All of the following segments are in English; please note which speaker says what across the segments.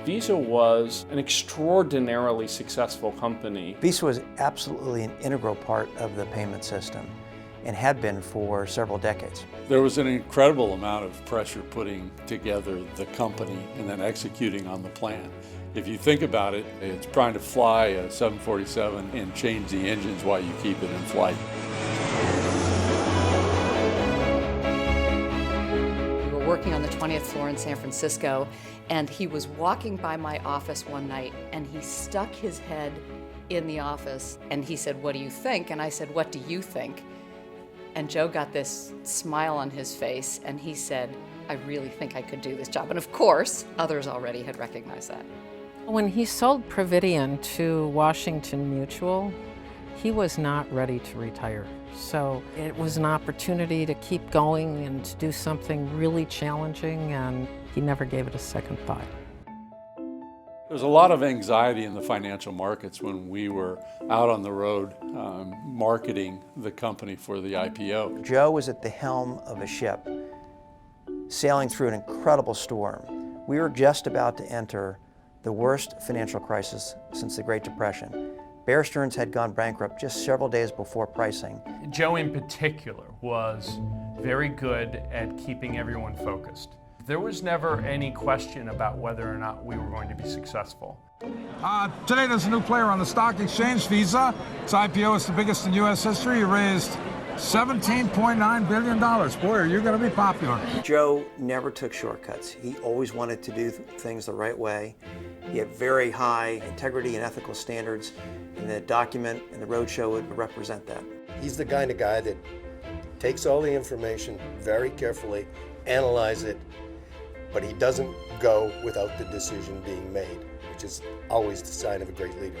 Speaker 1: Visa was an extraordinarily successful company.
Speaker 2: Visa was absolutely an integral part of the payment system and had been for several decades.
Speaker 3: There was an incredible amount of pressure putting together the company and then executing on the plan. If you think about it, it's trying to fly a 747 and change the engines while you keep it in flight.
Speaker 4: We were working on the 20th floor in San Francisco, and he was walking by my office one night, and he stuck his head in the office, and he said, "What do you think?" And I said, "What do you think?" And Joe got this smile on his face, and he said, "I really think I could do this job." And of course, others already had recognized that.
Speaker 5: When he sold Providian to Washington Mutual, he was not ready to retire. So it was an opportunity to keep going and to do something really challenging, and he never gave it a second thought.
Speaker 3: There was a lot of anxiety in the financial markets when we were out on the road marketing the company for the IPO.
Speaker 2: Joe was at the helm of a ship, sailing through an incredible storm. We were just about to enter the worst financial crisis since the Great Depression. Bear Stearns had gone bankrupt just several days before pricing.
Speaker 1: Joe in particular was very good at keeping everyone focused. There was never any question about whether or not we were going to be successful.
Speaker 6: Today there's a new player on the stock exchange, Visa. Its IPO is the biggest in U.S. history. It raised $17.9 billion. Boy, are you going to be popular.
Speaker 2: Joe never took shortcuts. He always wanted to do things the right way. He had very high integrity and ethical standards, and the document and the roadshow would represent that.
Speaker 7: He's the kind of guy that takes all the information very carefully, analyzes it, but he doesn't go without the decision being made, which is always the sign of a great leader.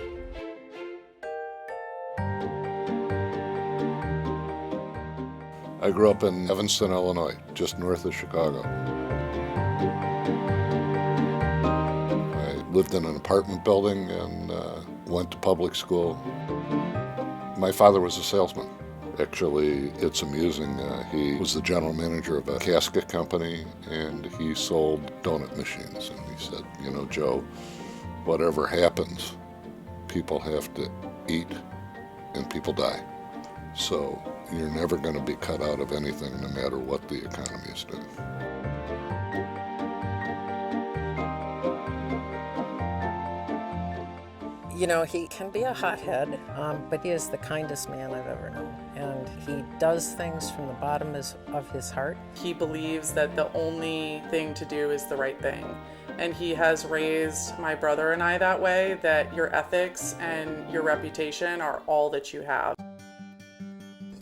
Speaker 8: I grew up in Evanston, Illinois, just north of Chicago. I lived in an apartment building and went to public school. My father was a salesman. Actually, it's amusing. He was the general manager of a casket company, and he sold donut machines. And he said, "You know, Joe, whatever happens, people have to eat and people die. So you're never going to be cut out of anything, no matter what the economy is doing."
Speaker 5: You know, he can be a hothead, but he is the kindest man I've ever known. And he does things from the bottom of his heart.
Speaker 9: He believes that the only thing to do is the right thing. And he has raised my brother and I that way, that your ethics and your reputation are all that you have.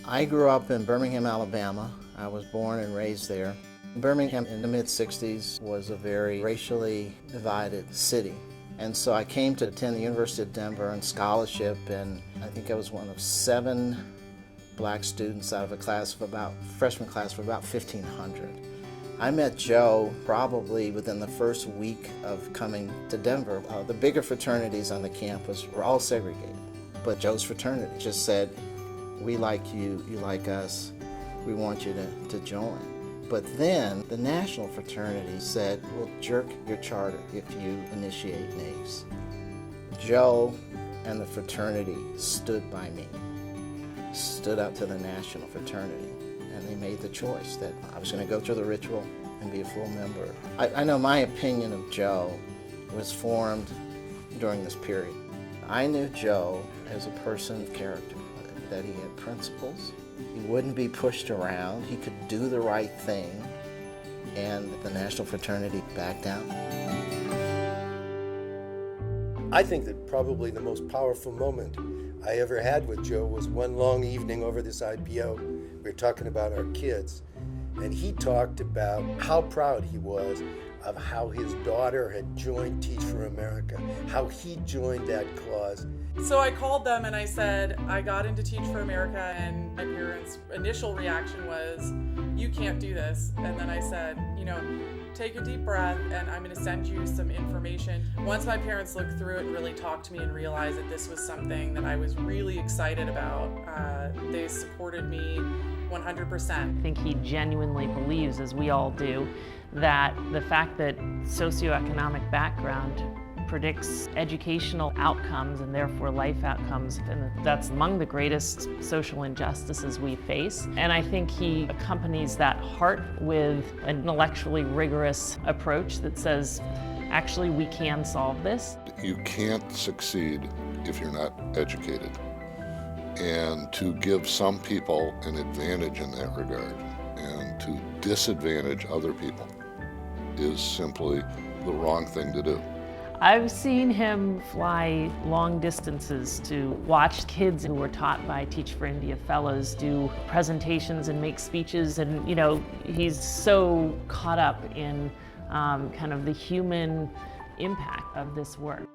Speaker 10: I grew up in Birmingham, Alabama. I was born and raised there. Birmingham in the mid-60s was a very racially divided city. And so I came to attend the University of Denver on scholarship, and I think I was one of 7 black students out of a freshman class of about 1,500. I met Joe probably within the first week of coming to Denver. The bigger fraternities on the campus were all segregated, but Joe's fraternity just said, "We like you, you like us, we want you to join." But then the national fraternity said, "We'll jerk your charter if you initiate NAEPS." Joe and the fraternity stood by me, stood up to the national fraternity, and they made the choice that I was going to go through the ritual and be a full member. I know my opinion of Joe was formed during this period. I knew Joe as a person of character, that he had principles. He wouldn't be pushed around. He could do the right thing, and the national fraternity backed down.
Speaker 7: I think that probably the most powerful moment I ever had with Joe was one long evening over this IPO. We were talking about our kids, and he talked about how proud he was of how his daughter had joined Teach for America, how he joined that cause.
Speaker 9: So I called them and I said, I got into Teach for America, and my parents' initial reaction was, "You can't do this." And then I said, take a deep breath and I'm going to send you some information. Once my parents looked through it and really talked to me and realized that this was something that I was really excited about, they supported me 100%.
Speaker 11: I think he genuinely believes, as we all do, that the fact that socioeconomic background predicts educational outcomes and therefore life outcomes, and that's among the greatest social injustices we face. And I think he accompanies that heart with an intellectually rigorous approach that says, actually, we can solve this.
Speaker 8: You can't succeed if you're not educated. And to give some people an advantage in that regard and to disadvantage other people is simply the wrong thing to do.
Speaker 11: I've seen him fly long distances to watch kids who were taught by Teach for India fellows do presentations and make speeches, and he's so caught up in kind of the human impact of this work.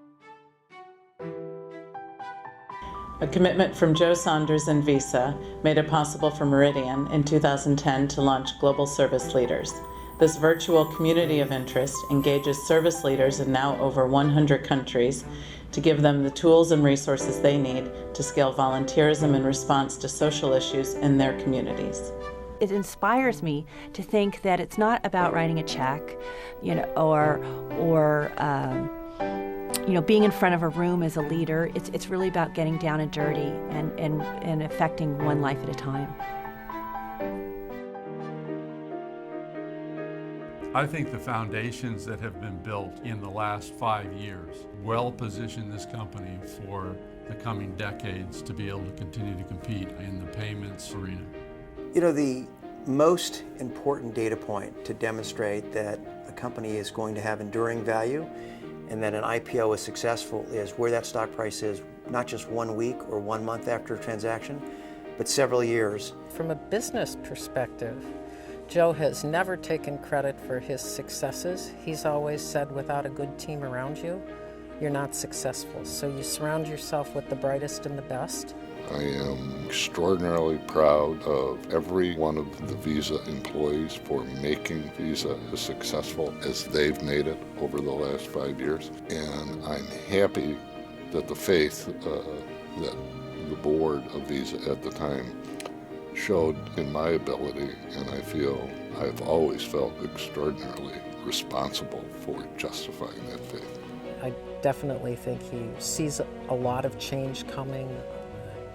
Speaker 12: A commitment from Joe Saunders and Visa made it possible for Meridian in 2010 to launch Global Service Leaders. This virtual community of interest engages service leaders in now over 100 countries to give them the tools and resources they need to scale volunteerism in response to social issues in their communities.
Speaker 13: It inspires me to think that it's not about writing a check, or being in front of a room as a leader. It's really about getting down and dirty and affecting one life at a time.
Speaker 3: I think the foundations that have been built in the last 5 years well position this company for the coming decades to be able to continue to compete in the payments arena.
Speaker 2: The most important data point to demonstrate that a company is going to have enduring value and that an IPO is successful is where that stock price is, not just 1 week or 1 month after a transaction, but several years.
Speaker 5: From a business perspective, Joe has never taken credit for his successes. He's always said, without a good team around you, you're not successful. So you surround yourself with the brightest and the best.
Speaker 8: I am extraordinarily proud of every one of the Visa employees for making Visa as successful as they've made it over the last 5 years. And I'm happy that the faith that the board of Visa at the time showed in my ability, and I feel I've always felt extraordinarily responsible for justifying that faith.
Speaker 5: I definitely think he sees a lot of change coming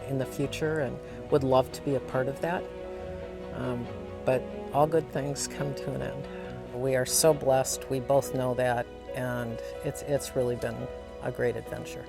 Speaker 5: in the future and would love to be a part of that. But all good things come to an end. We are so blessed, we both know that, and it's really been a great adventure.